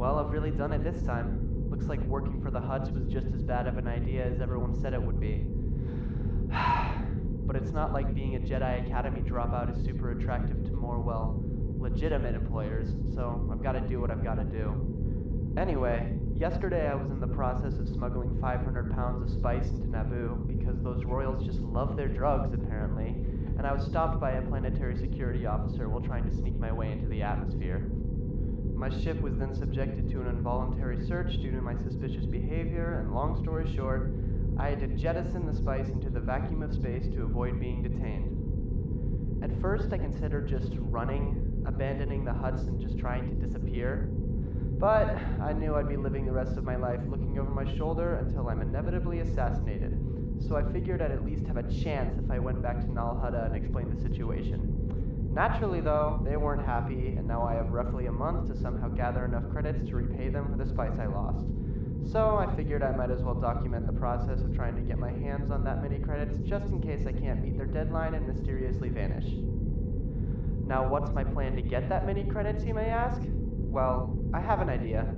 Well, I've really done it this time. Looks like working for the Hutts was just as bad of an idea as everyone said it would be. But it's not like being a Jedi Academy dropout is super attractive to more, well, legitimate employers, so I've got to do what I've got to do. Anyway, yesterday I was in the process of smuggling 500 pounds of spice into Naboo because those royals just love their drugs, apparently, and I was stopped by a planetary security officer while trying to sneak my way into the atmosphere. My ship was then subjected to an involuntary search due to my suspicious behavior, and long story short, I had to jettison the spice into the vacuum of space to avoid being detained. At first, I considered just running, abandoning the Hutts, and just trying to disappear. But I knew I'd be living the rest of my life looking over my shoulder until I'm inevitably assassinated, so I figured I'd at least have a chance if I went back to Nal Hutta and explained the situation. Naturally, though, they weren't happy, and now I have roughly a month to somehow gather enough credits to repay them for the spice I lost. So I figured I might as well document the process of trying to get my hands on that many credits just in case I can't meet their deadline and mysteriously vanish. Now, what's my plan to get that many credits, you may ask? Well, I have an idea.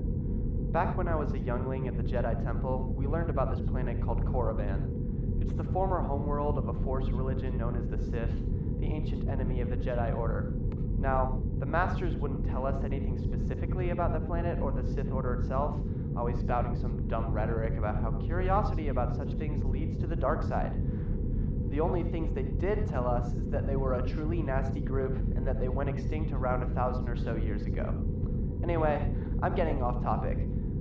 Back when I was a youngling at the Jedi Temple, we learned about this planet called Korriban. It's the former homeworld of a Force religion known as the Sith, the ancient enemy of the Jedi Order. Now, the Masters wouldn't tell us anything specifically about the planet or the Sith Order itself, always spouting some dumb rhetoric about how curiosity about such things leads to the dark side. The only things they did tell us is that they were a truly nasty group and that they went extinct around 1,000 or so years ago. Anyway, I'm getting off topic.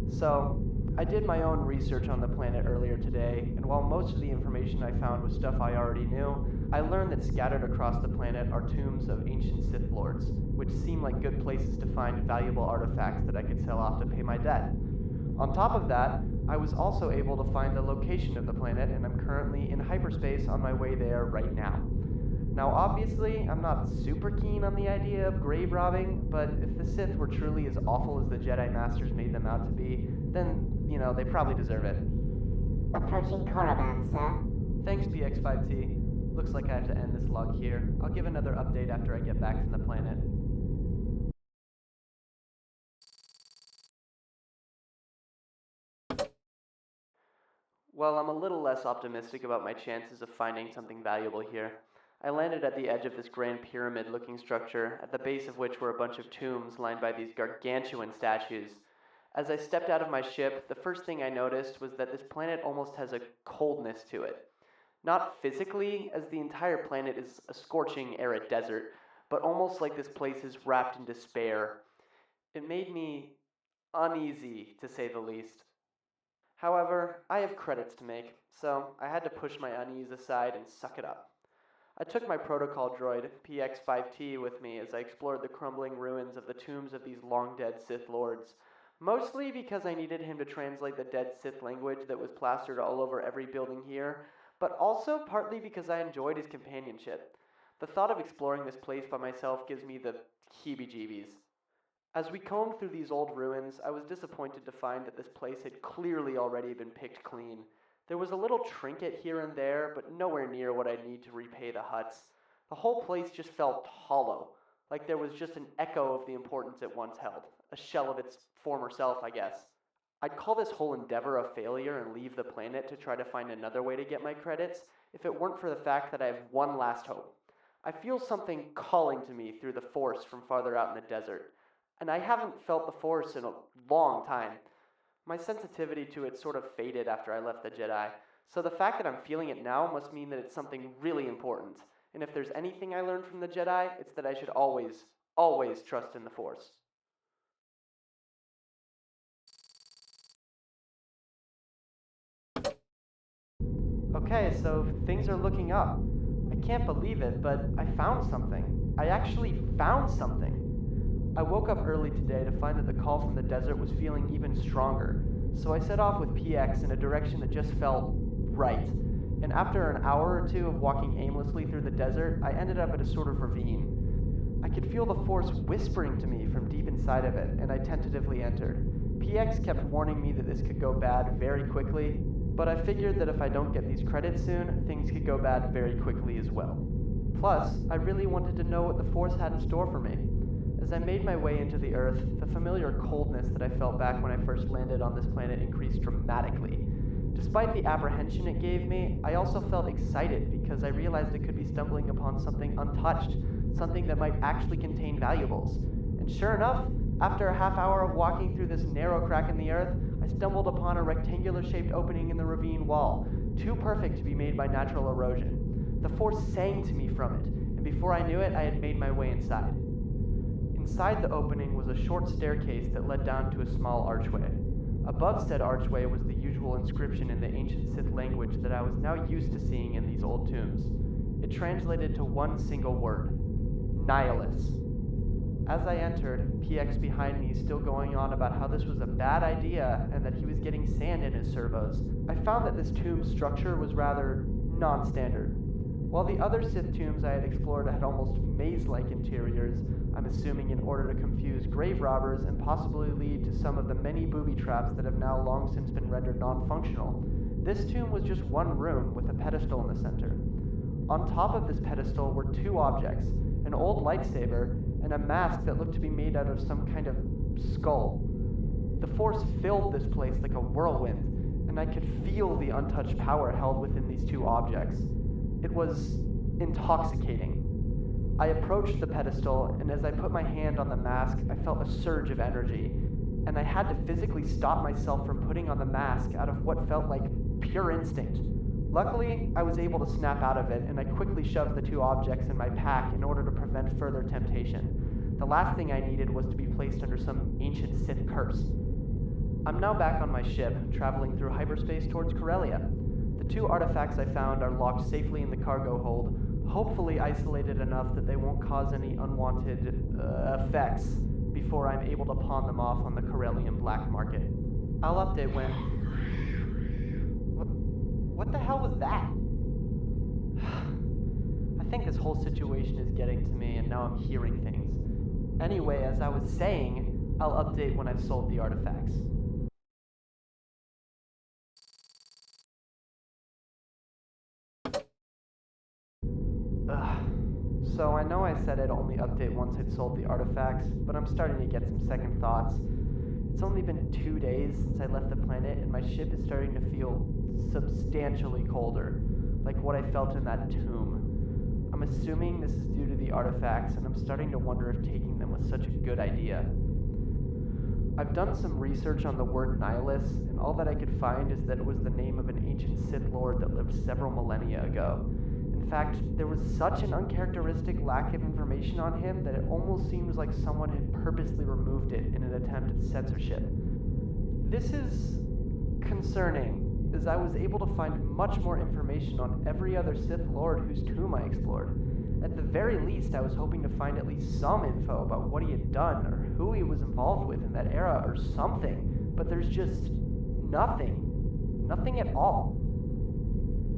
So, I did my own research on the planet earlier today, and while most of the information I found was stuff I already knew, I learned that scattered across the planet are tombs of ancient Sith Lords, which seem like good places to find valuable artifacts that I could sell off to pay my debt. On top of that, I was also able to find the location of the planet, and I'm currently in hyperspace on my way there right now. Now, obviously, I'm not super keen on the idea of grave robbing, but if the Sith were truly as awful as the Jedi Masters made them out to be, then, they probably deserve it. Approaching Korriban, sir. Thanks, PX5T. Looks like I have to end this log here. I'll give another update after I get back from the planet. Well, I'm a little less optimistic about my chances of finding something valuable here. I landed at the edge of this grand pyramid-looking structure, at the base of which were a bunch of tombs lined by these gargantuan statues. As I stepped out of my ship, the first thing I noticed was that this planet almost has a coldness to it. Not physically, as the entire planet is a scorching, arid desert, but almost like this place is wrapped in despair. It made me uneasy, to say the least. However, I have credits to make, so I had to push my unease aside and suck it up. I took my protocol droid, PX5T, with me as I explored the crumbling ruins of the tombs of these long-dead Sith Lords, mostly because I needed him to translate the dead Sith language that was plastered all over every building here, but also partly because I enjoyed his companionship. The thought of exploring this place by myself gives me the heebie-jeebies. As we combed through these old ruins, I was disappointed to find that this place had clearly already been picked clean. There was a little trinket here and there, but nowhere near what I'd need to repay the Hutts. The whole place just felt hollow, like there was just an echo of the importance it once held, a shell of its former self, I guess. I'd call this whole endeavor a failure and leave the planet to try to find another way to get my credits, if it weren't for the fact that I have one last hope. I feel something calling to me through the Force from farther out in the desert, and I haven't felt the Force in a long time. My sensitivity to it sort of faded after I left the Jedi, so the fact that I'm feeling it now must mean that it's something really important, and if there's anything I learned from the Jedi, it's that I should always trust in the Force. Okay, so things are looking up. I can't believe it, but I found something. I actually found something. I woke up early today to find that the call from the desert was feeling even stronger, so I set off with PX in a direction that just felt right. And after an hour or two of walking aimlessly through the desert, I ended up at a sort of ravine. I could feel the force whispering to me from deep inside of it, and I tentatively entered. PX kept warning me that this could go bad very quickly, but I figured that if I don't get these credits soon, things could go bad very quickly as well. Plus, I really wanted to know what the force had in store for me. As I made my way into the Earth, the familiar coldness that I felt back when I first landed on this planet increased dramatically. Despite the apprehension it gave me, I also felt excited because I realized I could be stumbling upon something untouched, something that might actually contain valuables. And sure enough, after a half hour of walking through this narrow crack in the earth, I stumbled upon a rectangular-shaped opening in the ravine wall, too perfect to be made by natural erosion. The force sang to me from it, and before I knew it, I had made my way inside. Inside the opening was a short staircase that led down to a small archway. Above said archway was the usual inscription in the ancient Sith language that I was now used to seeing in these old tombs. It translated to one single word: Nihilus. As I entered, PX behind me still going on about how this was a bad idea and that he was getting sand in his servos, I found that this tomb structure was rather non-standard. While the other Sith tombs I had explored had almost maze-like interiors, I'm assuming in order to confuse grave robbers and possibly lead to some of the many booby traps that have now long since been rendered non-functional, this tomb was just one room with a pedestal in the center. On top of this pedestal were two objects, an old lightsaber and a mask that looked to be made out of some kind of skull. The force filled this place like a whirlwind, and I could feel the untouched power held within these two objects. It was intoxicating. I approached the pedestal, and as I put my hand on the mask, I felt a surge of energy, and I had to physically stop myself from putting on the mask out of what felt like pure instinct. Luckily, I was able to snap out of it, and I quickly shoved the two objects in my pack in order to prevent further temptation. The last thing I needed was to be placed under some ancient Sith curse. I'm now back on my ship, traveling through hyperspace towards Corellia. The two artifacts I found are locked safely in the cargo hold, hopefully isolated enough that they won't cause any unwanted effects before I'm able to pawn them off on the Corellian black market. I'll update when... What the hell was that? I think this whole situation is getting to me, and now I'm hearing things. Anyway, as I was saying, I'll update when I've sold the artifacts. So I know I said I'd only update once I'd sold the artifacts, but I'm starting to get some second thoughts. It's only been 2 days since I left the planet, and my ship is starting to feel substantially colder, like what I felt in that tomb. I'm assuming this is due to the artifacts, and I'm starting to wonder if taking them was such a good idea. I've done some research on the word Nihilus, and all that I could find is that it was the name of an ancient Sith Lord that lived several millennia ago. In fact, there was such an uncharacteristic lack of information on him that it almost seems like someone had purposely removed it in an attempt at censorship. This is concerning, as I was able to find much more information on every other Sith Lord whose tomb I explored. At the very least, I was hoping to find at least some info about what he had done or who he was involved with in that era or something, but there's just nothing. Nothing at all.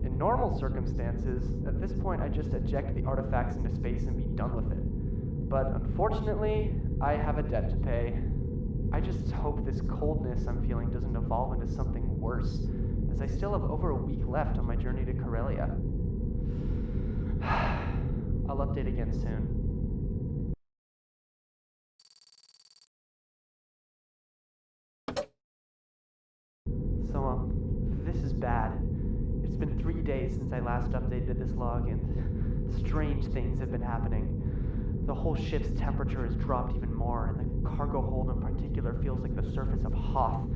In normal circumstances, at this point I just eject the artifacts into space and be done with it. But unfortunately, I have a debt to pay. I just hope this coldness I'm feeling doesn't evolve into something worse, as I still have over a week left on my journey to Corellia. I'll update again soon. So, this is bad. It's been 3 days since I last updated this log, and strange things have been happening. The whole ship's temperature has dropped even more, and the cargo hold in particular feels like the surface of Hoth.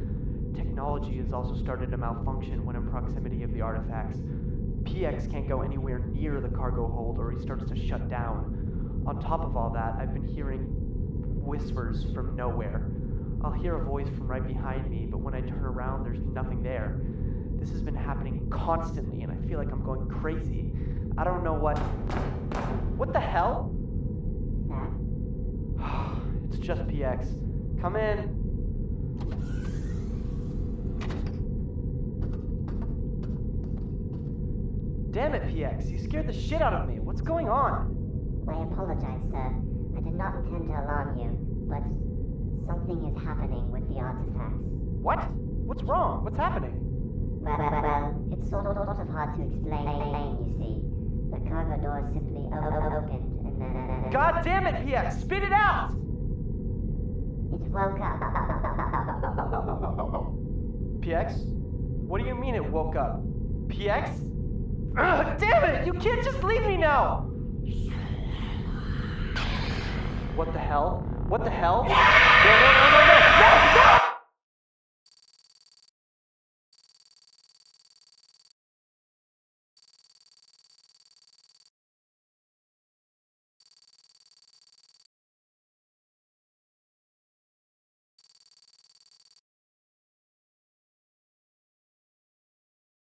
Technology has also started to malfunction when in proximity of the artifacts. PX can't go anywhere near the cargo hold or he starts to shut down. On top of all that, I've been hearing whispers from nowhere. I'll hear a voice from right behind me, but when I turn around, there's nothing there. This has been happening constantly, and I feel like I'm going crazy. I don't know what... What the hell? It's just PX. Come in. Damn it, PX. You scared the shit out of me. What's going on? I apologize, sir. I did not intend to alarm you, but something is happening with the artifacts. What? What's wrong? What's happening? Well, it's sort of hard to explain, you see. The cargo door simply opened and then... God damn it, PX! Spit it out! It woke up. PX? What do you mean it woke up? PX? Ugh, damn it! You can't just leave me now! What the hell? What the hell?